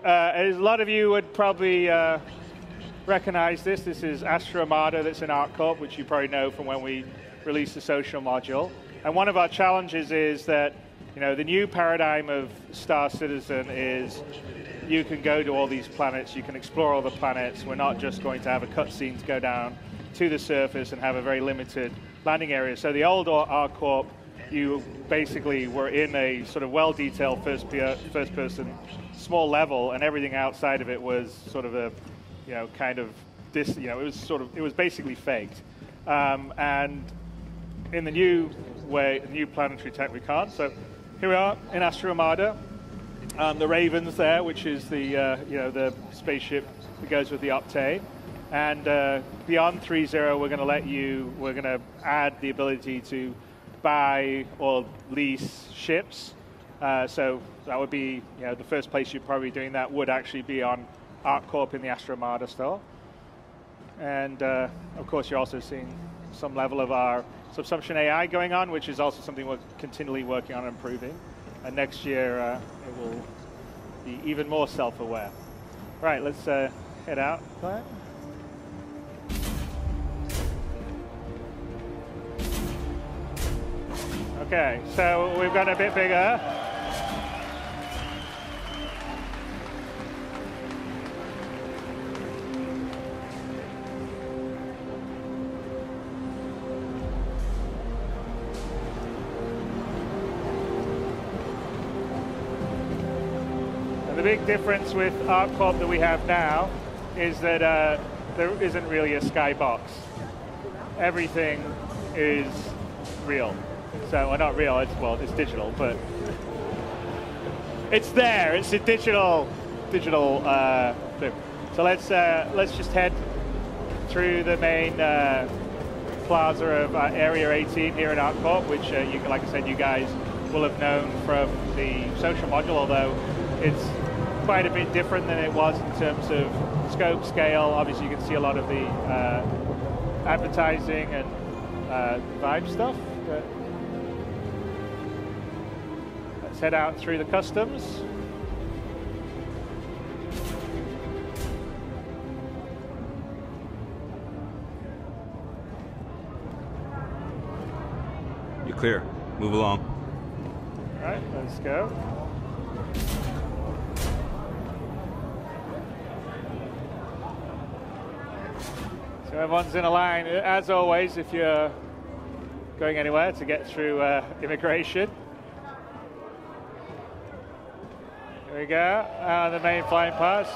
as a lot of you would probably recognize this. This is Astra Armada that's in ArcCorp, which you probably know from when we released the social module. And one of our challenges is that the new paradigm of Star Citizen is you can go to all these planets, you can explore all the planets. We're not just going to have a cutscene to go down to the surface and have a very limited landing area. So the old ArcCorp, you basically were in a sort of well-detailed first-person small level, and everything outside of it was sort of a, kind of this, it was basically faked. And in the new way, the new planetary tech, we can't. So here we are in Astra Armada. The Ravens there, which is the the spaceship that goes with the Octane. And beyond 3.0, we're going to add the ability to buy or lease ships. So that would be, the first place you're probably doing that would actually be on ArcCorp in the Astra Armada store. And of course, you're also seeing some level of our subsumption AI going on, which is also something we're continually working on improving. And next year, it will be even more self-aware. Right, let's head out. Okay, so we've gone a bit bigger. And the big difference with ArcCorp that we have now is that there isn't really a skybox. Everything is real. So, well, not real, it's digital, but it's there. It's a digital thing. So let's just head through the main plaza of Area 18 here in ArcCorp, which, like I said, you guys will have known from the social module, although it's quite a bit different than it was in terms of scope, scale. Obviously, you can see a lot of the advertising and vibe stuff. Let's head out through the customs. You're clear. Move along. All right, let's go. So everyone's in a line, as always, if you're going anywhere to get through immigration. Here we go, the main flying pass.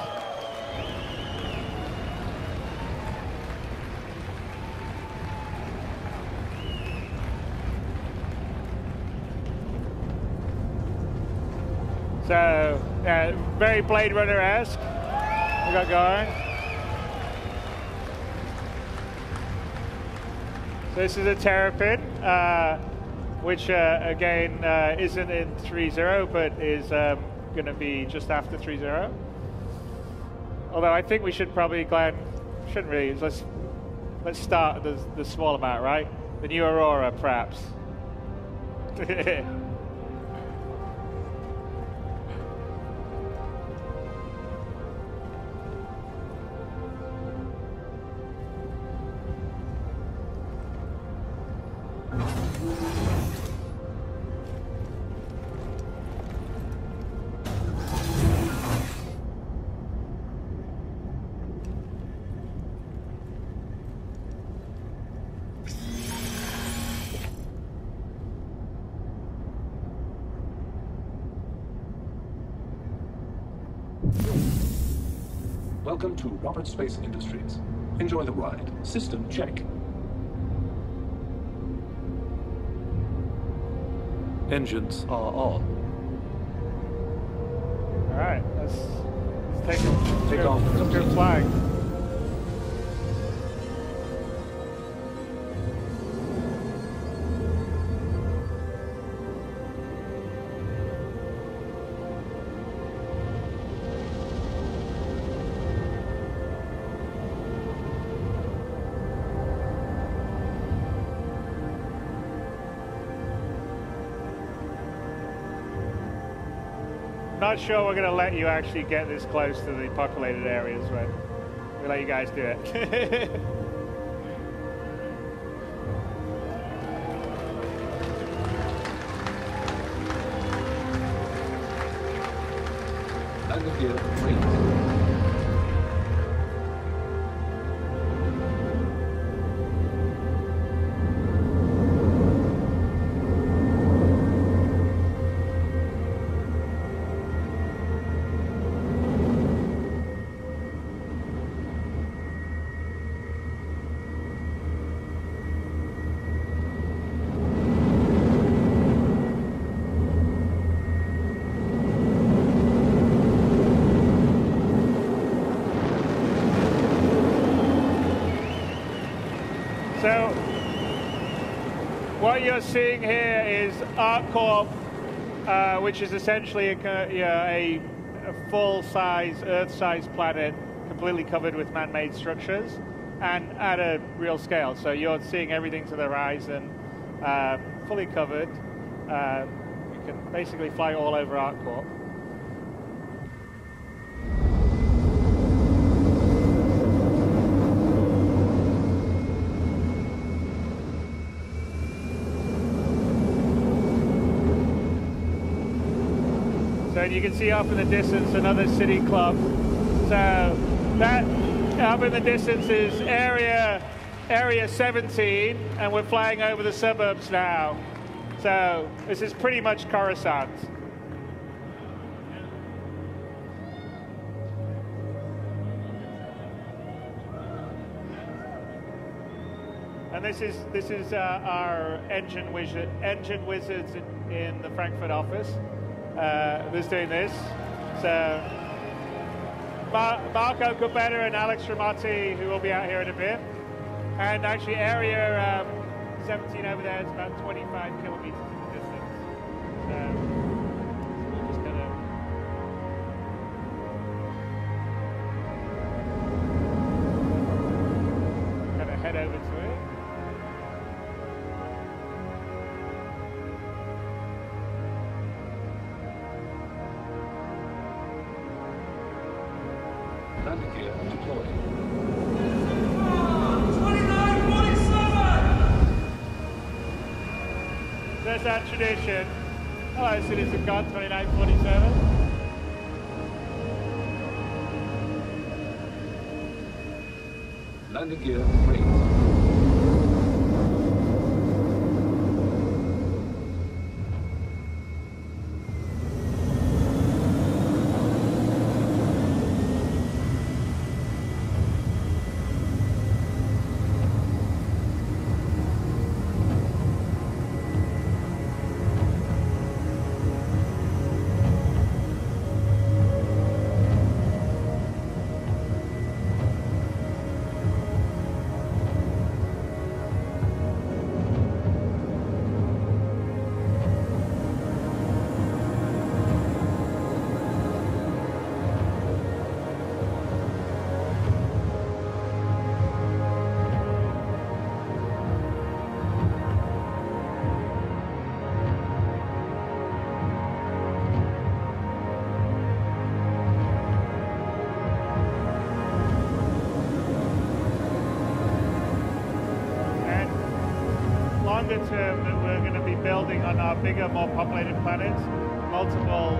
So, very Blade Runner-esque we got going. So this is a Terrapin, which again isn't in 3.0, but is going to be just after 3.0. Although I think we should probably, Glenn, shouldn't really. Let's start the small amount, right? The new Aurora, perhaps. Welcome to Robert Space Industries. Enjoy the ride. System check. Engines are on. All right, let's take off. Let's go flying. not sure we're going to let you actually get this close to the populated areas, but we'll let you guys do it. Landing gear complete. So what you're seeing here is ArcCorp, which is essentially a full-size, Earth-size planet completely covered with man-made structures and at a real scale. So you're seeing everything to the horizon, fully covered. You can basically fly all over ArcCorp. So you can see off in the distance another city club. So that up in the distance is area 17, and we're flying over the suburbs now. So this is pretty much Coruscant. And this is our engine wizards in the Frankfurt office. Who's doing this? So Marco Cubetta and Alex Ramati, who will be out here in a bit. And actually area 17 over there is about 25 kilometers in the distance. So we're just gonna head over to it. Landing gear deployed. 2947! There's that tradition. Hello, Citizencon 2947. Landing gear raised. Term that we're going to be building on our bigger, more populated planets, multiple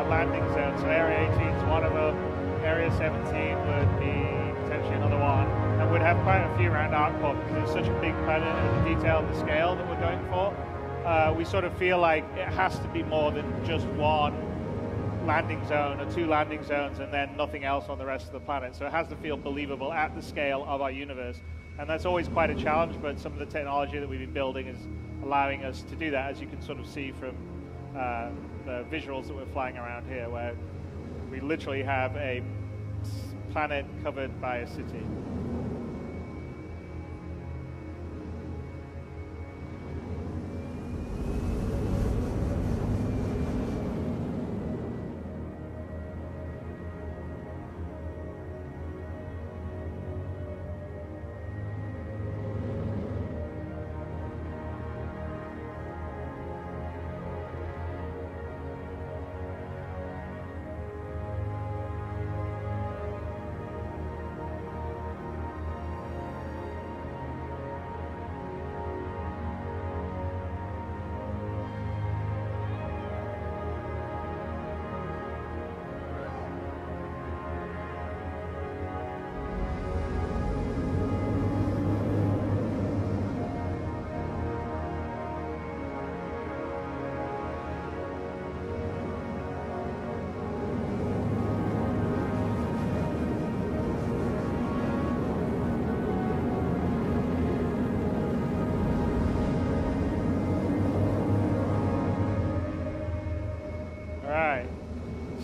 landing zones. So Area 18 is one of them. Area 17 would be potentially another one, and we'd have quite a few around ArcCorp because it's such a big planet and the detail and the scale that we're going for. We sort of feel like it has to be more than just one landing zone or two landing zones and then nothing else on the rest of the planet. So it has to feel believable at the scale of our universe. And that's always quite a challenge, but some of the technology that we've been building is allowing us to do that, as you can sort of see from the visuals that we're flying around here, where we literally have a planet covered by a city.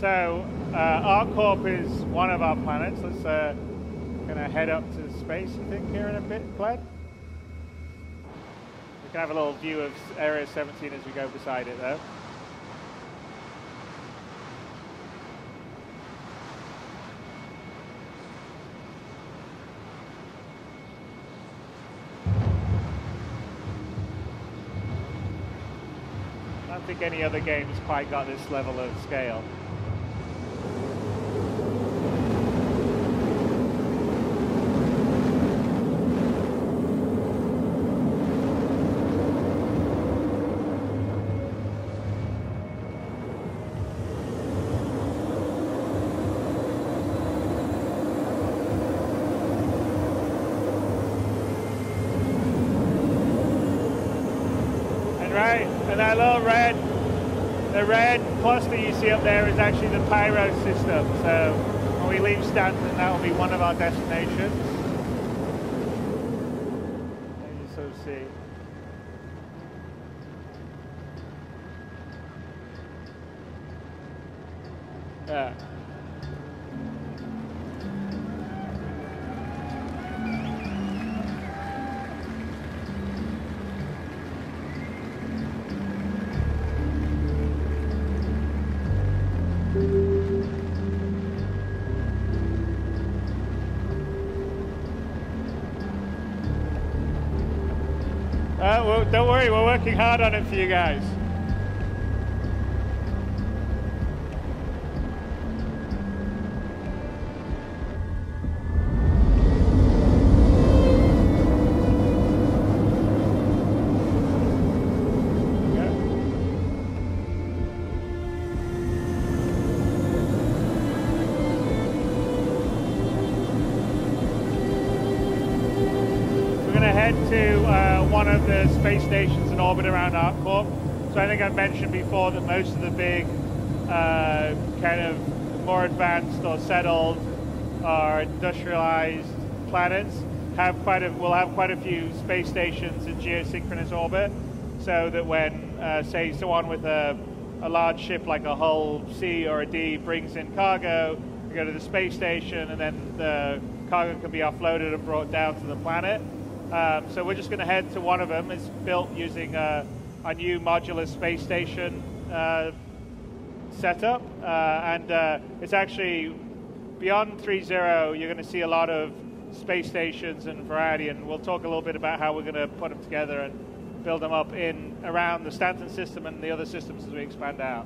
So ArcCorp is one of our planets. Let's gonna head up to space, I think, here in a bit, Glenn. We can have a little view of Area 17 as we go beside it, though. I don't think any other game's quite got this level of scale. And that little the red cluster you see up there is actually the pyro system. So when we leave Stanton, that will be one of our destinations. And you sort of see. Yeah. Well, don't worry, we're working hard on it for you guys. One of the space stations in orbit around ArcCorp. So I think I mentioned before that most of the big kind of more advanced or settled or industrialized planets will have quite a few space stations in geosynchronous orbit, so that when say someone with a large ship like a Hull C or a D brings in cargo, you go to the space station and then the cargo can be offloaded and brought down to the planet. So we're just going to head to one of them. It's built using a new modular space station setup, and it's actually beyond 3.0. You're going to see a lot of space stations and variety, and we'll talk a little bit about how we're going to put them together and build them up in around the Stanton system and the other systems as we expand out.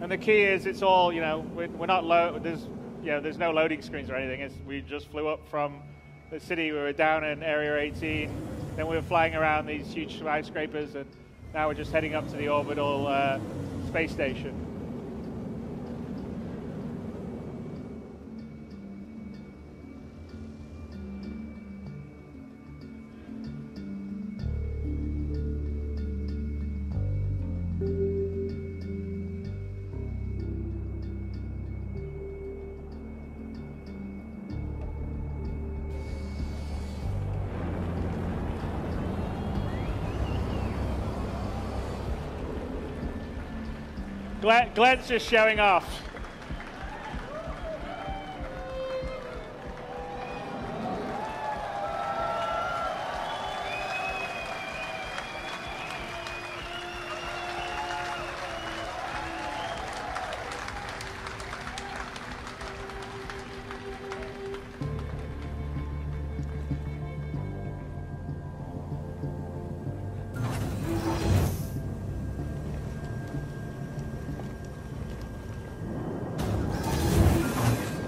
And the key is it's all, we're not low. There's no loading screens or anything. We just flew up from the city. We were down in Area 18. Then we were flying around these huge skyscrapers, and now we're just heading up to the orbital space station. Glenn's just showing off.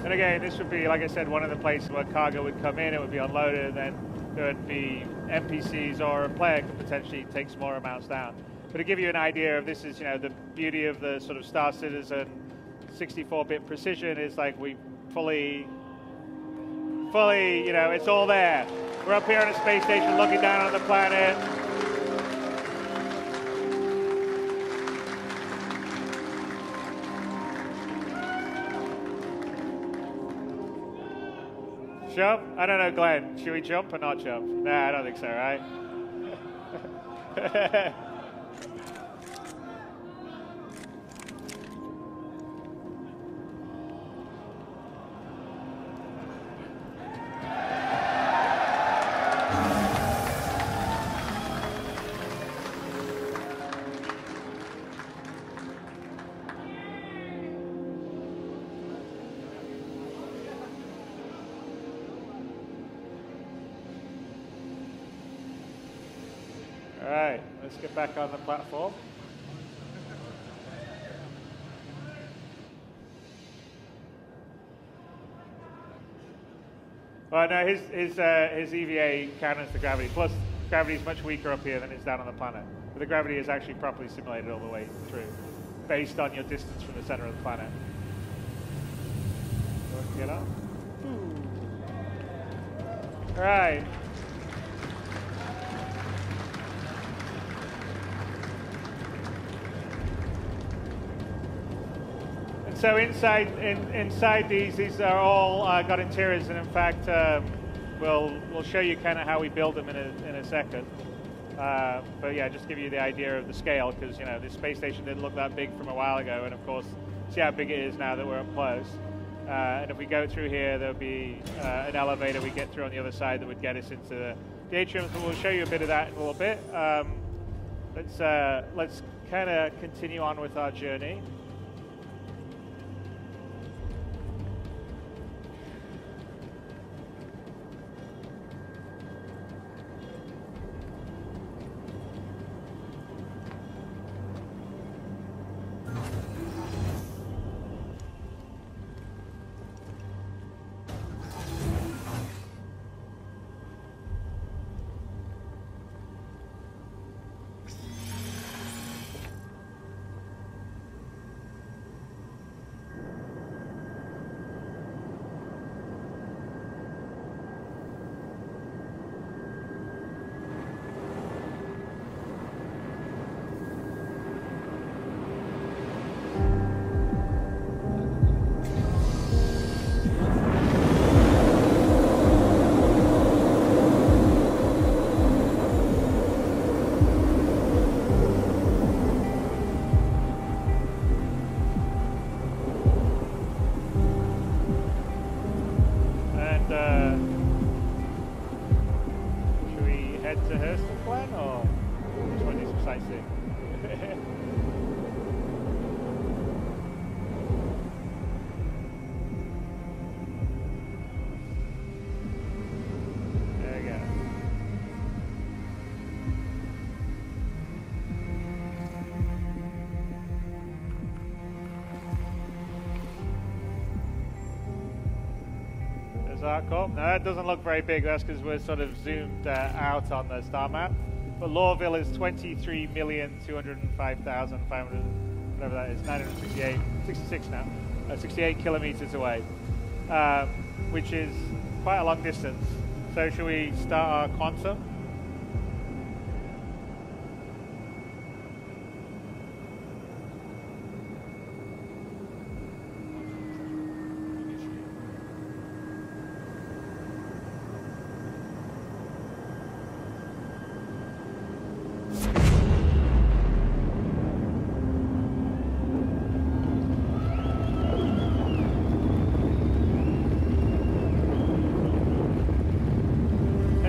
And again, this would be, like I said, one of the places where cargo would come in, it would be unloaded, and then there would be NPCs or a player could potentially take smaller amounts down. But to give you an idea of this is, the beauty of the sort of Star Citizen 64-bit precision is like we fully, it's all there. We're up here on a space station looking down on the planet. Jump? I don't know, Glenn. Should we jump or not jump? Nah, I don't think so, right? All right, let's get back on the platform. Well, no, his EVA counters the gravity. Plus, gravity is much weaker up here than it's down on the planet. But the gravity is actually properly simulated all the way through, based on your distance from the center of the planet. Get up. All right. And so inside these are all got interiors, and in fact, we'll show you kind of how we build them in a second. But yeah, just give you the idea of the scale, because this space station didn't look that big from a while ago, and of course, see how big it is now that we're up close. And if we go through here, there'll be an elevator we get through on the other side that would get us into the atrium. So we'll show you a bit of that in a little bit. Let's kind of continue on with our journey. No, that doesn't look very big. That's because we're sort of zoomed out on the star map. But Lorville is 23,205,500, whatever that is, 66 now, 68 kilometers away, which is quite a long distance. So should we start our quantum?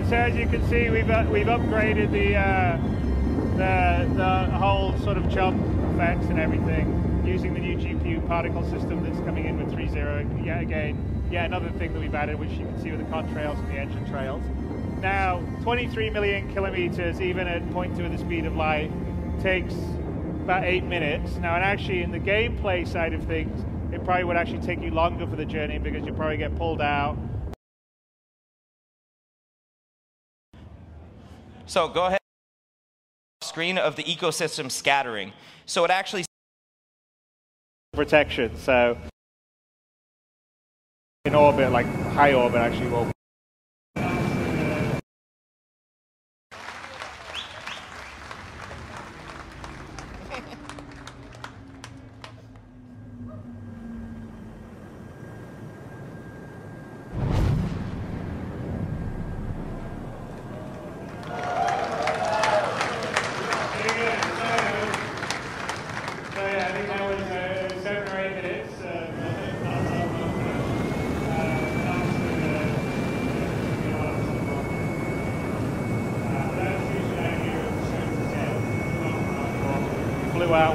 So as you can see, we've upgraded the whole sort of jump effects and everything using the new GPU particle system that's coming in with 3.0. Yet another thing that we've added, which you can see with the contrails and the engine trails. Now, 23 million kilometers, even at 0.2 of the speed of light, takes about 8 minutes. Now, and actually in the gameplay side of things, it probably would actually take you longer for the journey because you probably get pulled out. So go ahead. Screen of the ecosystem scattering. So it actually protection. So in orbit, like high orbit, actually will.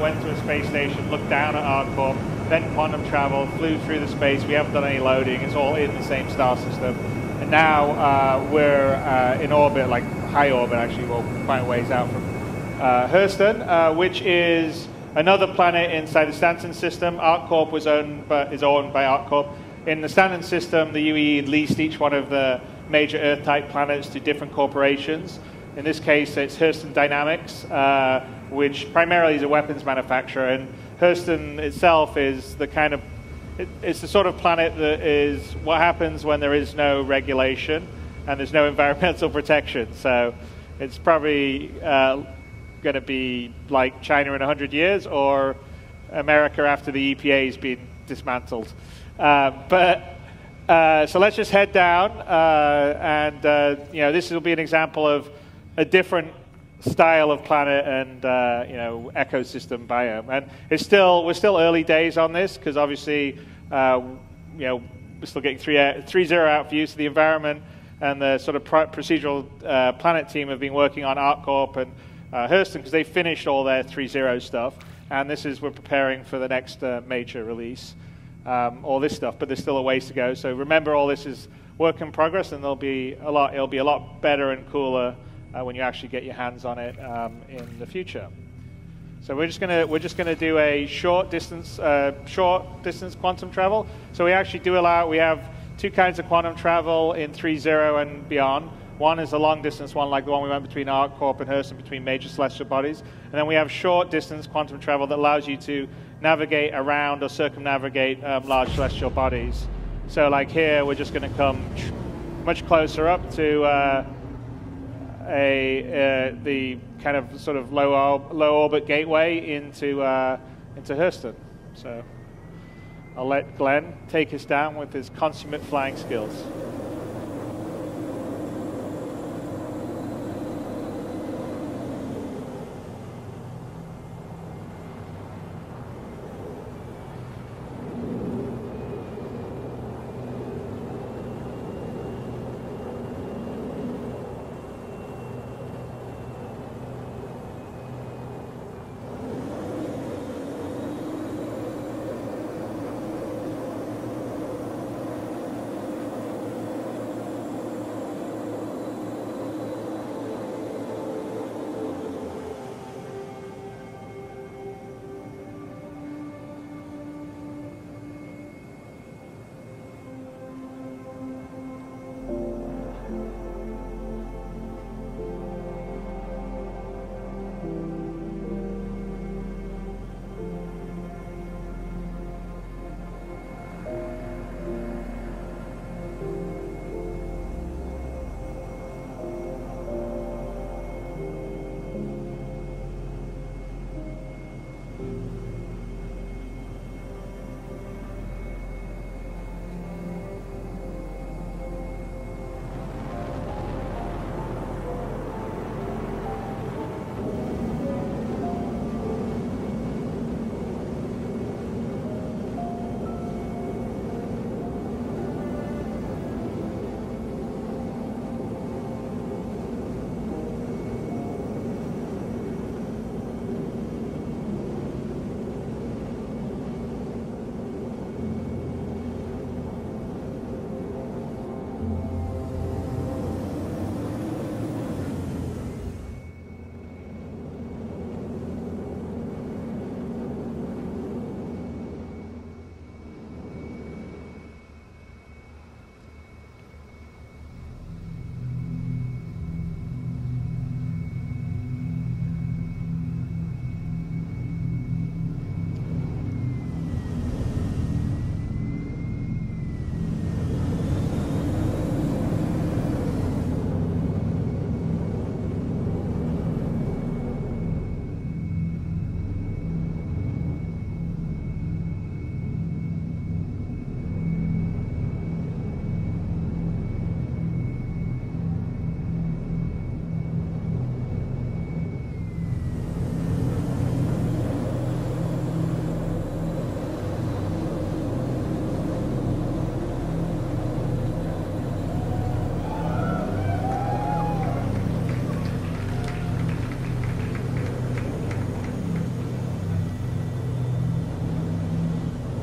Went to a space station, looked down at our core, then quantum travel, flew through the space. We haven't done any loading. It's all in the same star system. And now we're in orbit, like high orbit actually, well, quite a ways out from Hurston, which is another planet inside the Stanton system. ArcCorp is owned by ArcCorp. In the Stanton system, the UE leased each one of the major Earth-type planets to different corporations. In this case, it's Hurston Dynamics, which primarily is a weapons manufacturer. And Hurston itself is the kind of, it's the sort of planet that is what happens when there is no regulation and there's no environmental protection. So it's probably going to be like China in 100 years or America after the EPA has been dismantled. So let's just head down, and this will be an example of a different style of planet and ecosystem biome. And we're still early days on this because obviously we're still getting 3.0 out views of the environment, and the sort of procedural planet team have been working on ArcCorp and Hurston because they finished all their 3.0 stuff, and we're preparing for the next major release. All this stuff, but there's still a ways to go. So remember, all this is work in progress, and it'll be a lot better and cooler when you actually get your hands on it in the future. So we're just gonna do a short distance quantum travel. So we actually we have two kinds of quantum travel in 3.0 and beyond. One is a long distance one, like the one we went between ArcCorp and Hurston, between major celestial bodies. And then we have short distance quantum travel that allows you to navigate around or circumnavigate large celestial bodies. So like here, we're just going to come much closer up to the kind of sort of low orbit gateway into Hurston. So I'll let Glenn take us down with his consummate flying skills.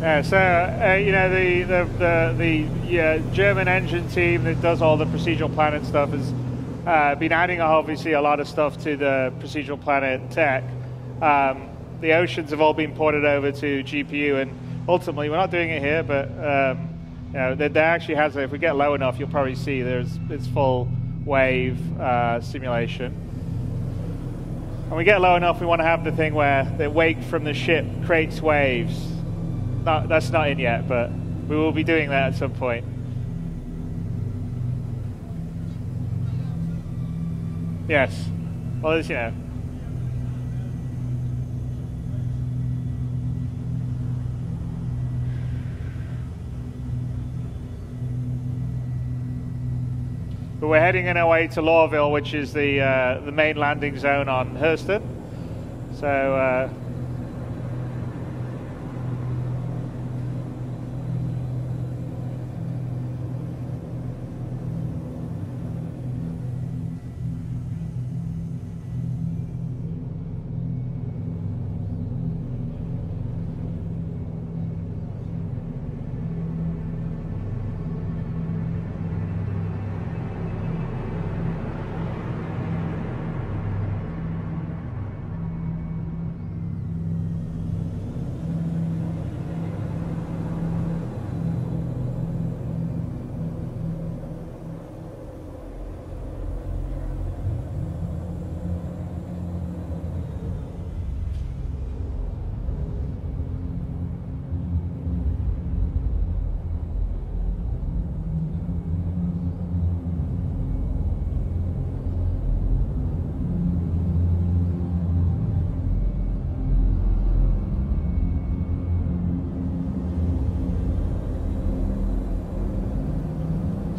Yeah, so the German engine team that does all the procedural planet stuff has been adding obviously a lot of stuff to the procedural planet tech. The oceans have all been ported over to GPU, and ultimately, we're not doing it here, but you know, there actually has, if we get low enough, you'll probably see it's full wave simulation. And we get low enough, we want to have the thing where the wake from the ship creates waves. That's not in yet, but we will be doing that at some point. Yes. Well, as you know. But we're heading in our way to Lawville, which is the main landing zone on Hurston. So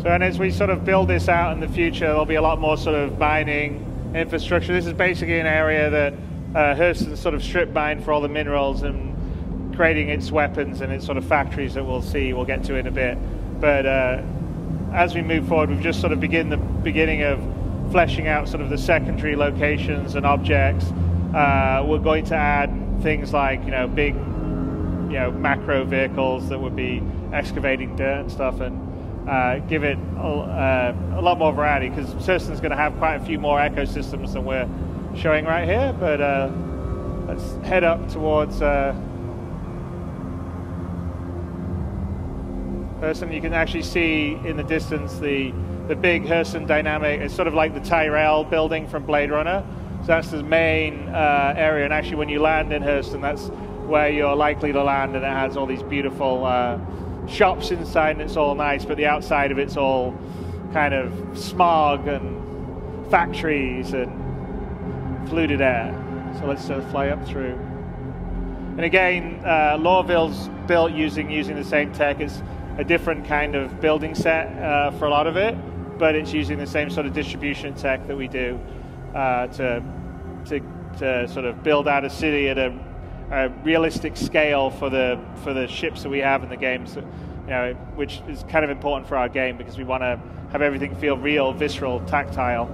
and as we sort of build this out in the future, there'll be a lot more sort of mining infrastructure. This is basically an area that Hurston sort of strip mined for all the minerals and creating its weapons and its sort of factories that we'll get to in a bit. But as we move forward, we've just sort of beginning of fleshing out sort of the secondary locations and objects. We're going to add things like, you know, big, you know, macro vehicles that would be excavating dirt and stuff, and give it a lot more variety, because Hurston's going to have quite a few more ecosystems than we're showing right here. But let's head up towards Hurston. You can actually see in the distance the big Hurston dynamic. It's sort of like the Tyrell building from Blade Runner. So that's the main area, and actually when you land in Hurston, that's where you're likely to land, and it has all these beautiful shops inside, and it's all nice, but the outside of it's all kind of smog and factories and polluted air. So let's fly up through. And again, Lawville's built using the same tech. It's a different kind of building set for a lot of it, but it's using the same sort of distribution tech that we do to sort of build out a city at a realistic scale for the ships that we have in the games, you know, which is kind of important for our game because we want to have everything feel real, visceral, tactile.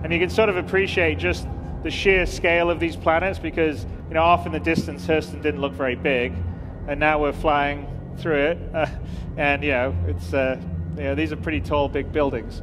And you can sort of appreciate just the sheer scale of these planets, because, you know, off in the distance Hurston didn't look very big, and now we're flying through it, and you know, it's you know, these are pretty tall, big buildings.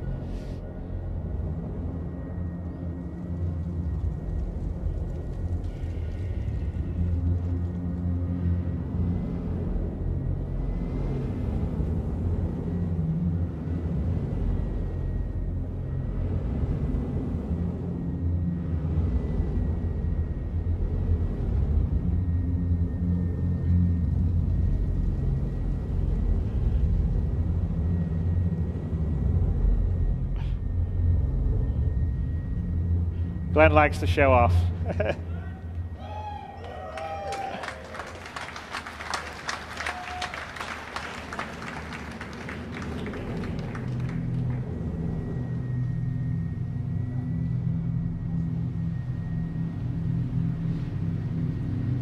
Glenn likes to show off.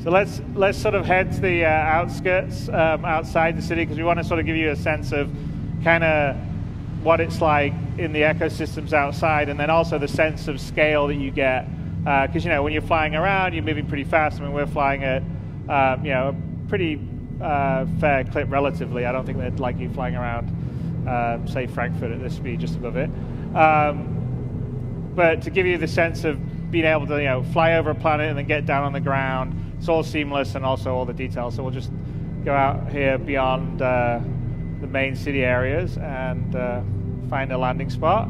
So let's sort of head to the outskirts outside the city, because we want to sort of give you a sense of kind of what it's like in the ecosystems outside, and then also the sense of scale that you get, because you know, when you're flying around, you're moving pretty fast. I mean, we're flying at you know, pretty fair clip relatively. I don't think they'd like you flying around, say, Frankfurt at this speed, just above it. But to give you the sense of being able to, fly over a planet and then get down on the ground, it's all seamless and also all the details. So we'll just go out here beyond the main city areas and find a landing spot.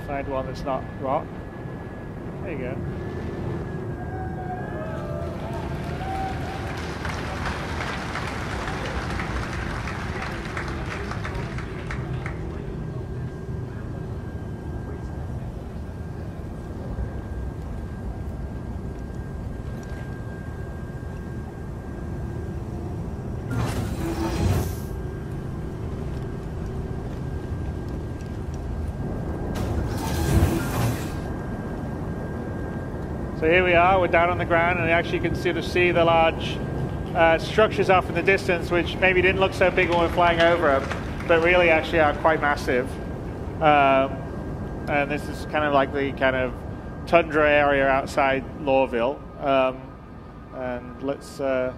Find one that's not rock. There you go. So here we are, we're down on the ground, and actually you can sort of see the large structures off in the distance, which maybe didn't look so big when we're flying over them, but really actually are quite massive. And this is kind of like the kind of tundra area outside Lorville. And let's go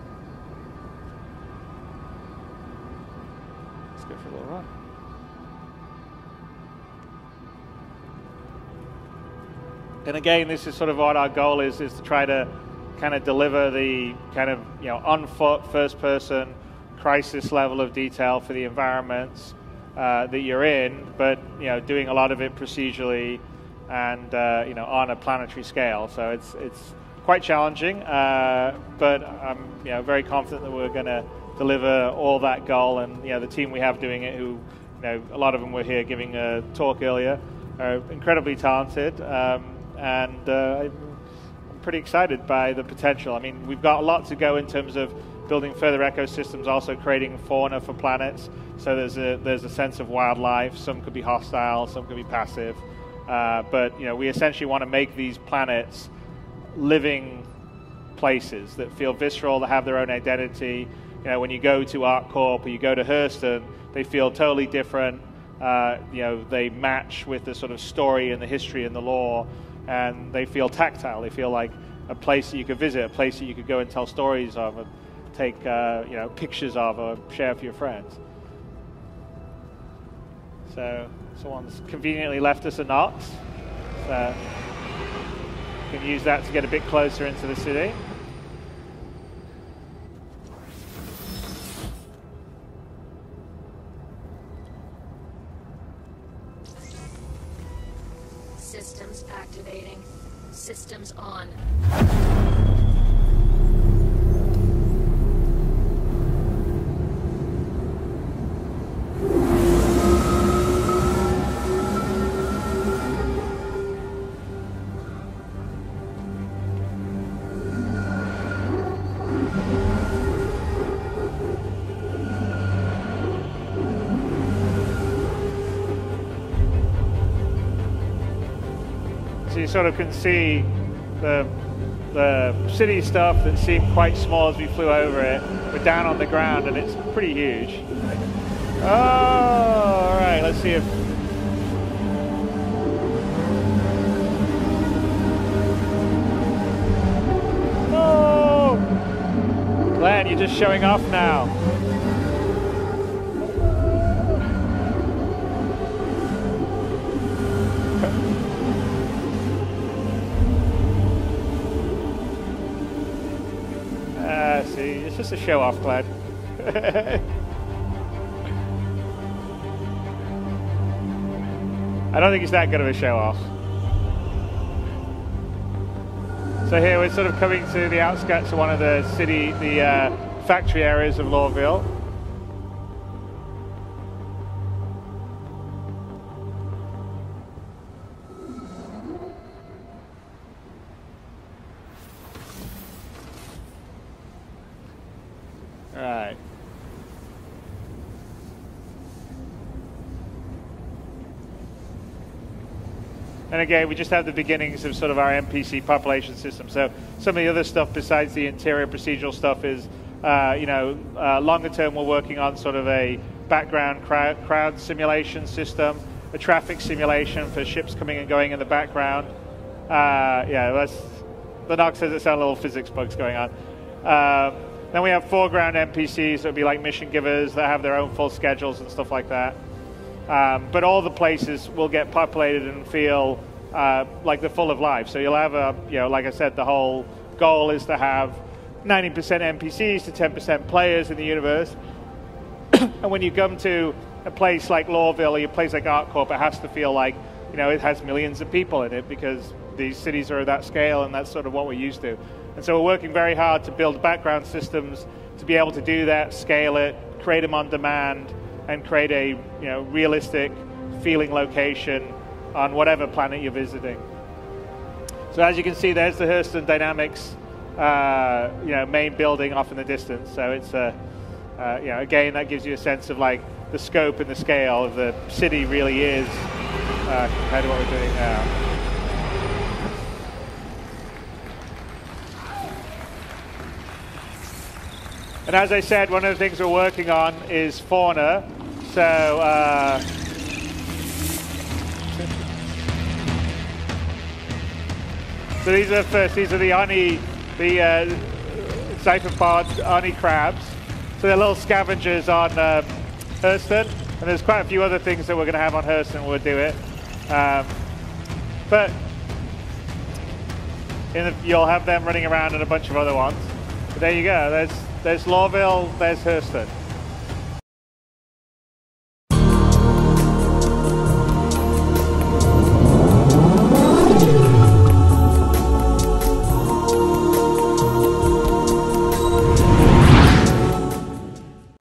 for a little run. And again, this is sort of what our goal is to try to kind of deliver the kind of, on foot, first-person, crisis level of detail for the environments that you're in, but, doing a lot of it procedurally and, on a planetary scale. So it's quite challenging, but I'm, very confident that we're going to deliver all that goal. And, the team we have doing it, who, a lot of them were here giving a talk earlier, are incredibly talented. And I'm pretty excited by the potential. I mean, we've got a lot to go in terms of building further ecosystems, also creating fauna for planets. So there's a sense of wildlife. Some could be hostile, some could be passive. But we essentially want to make these planets living places that feel visceral, that have their own identity. When you go to ArcCorp or you go to Hurston, they feel totally different. They match with the sort of story and the history and the lore. And they feel tactile. They feel like a place that you could visit, a place that you could go and tell stories of and take pictures of or share with your friends. So someone's conveniently left us a Knox. So you can use that to get a bit closer into the city. Systems activating. Systems on. So you sort of can see the city stuff that seemed quite small as we flew over it. We're down on the ground and it's pretty huge. Oh, all right, let's see if... Oh! Glenn, you're just showing off now. See, it's just a show-off, Glenn. I don't think it's that good of a show-off. So here we're sort of coming to the outskirts of one of the factory areas of Lorville. Right. And again, we just have the beginnings of sort of our NPC population system. So some of the other stuff besides the interior procedural stuff is, longer term, we're working on sort of a background crowd simulation system, a traffic simulation for ships coming and going in the background. The Nox says it sounds a little physics bugs going on. Then we have foreground NPCs that would be like mission givers that have their own full schedules and stuff like that. But all the places will get populated and feel like they're full of life. So you'll have like I said, the whole goal is to have 90% NPCs to 10% players in the universe. And when you come to a place like Lawville or a place like ArcCorp, it has to feel like, it has millions of people in it because these cities are that scale and that's sort of what we're used to. And so we're working very hard to build background systems to be able to do that, scale it, create them on demand, and create a realistic feeling location on whatever planet you're visiting. So as you can see, there's the Hurston Dynamics main building off in the distance. So it's again, that gives you a sense of like the scope and the scale of the city really is compared to what we're doing now. And as I said, one of the things we're working on is fauna. So these are the Oni, the Zyphopod Oni crabs. So they're little scavengers on Hurston, and there's quite a few other things that we're going to have on Hurston when we do it. But you'll have them running around and a bunch of other ones. But there you go. There's Lawville, there's Hurston.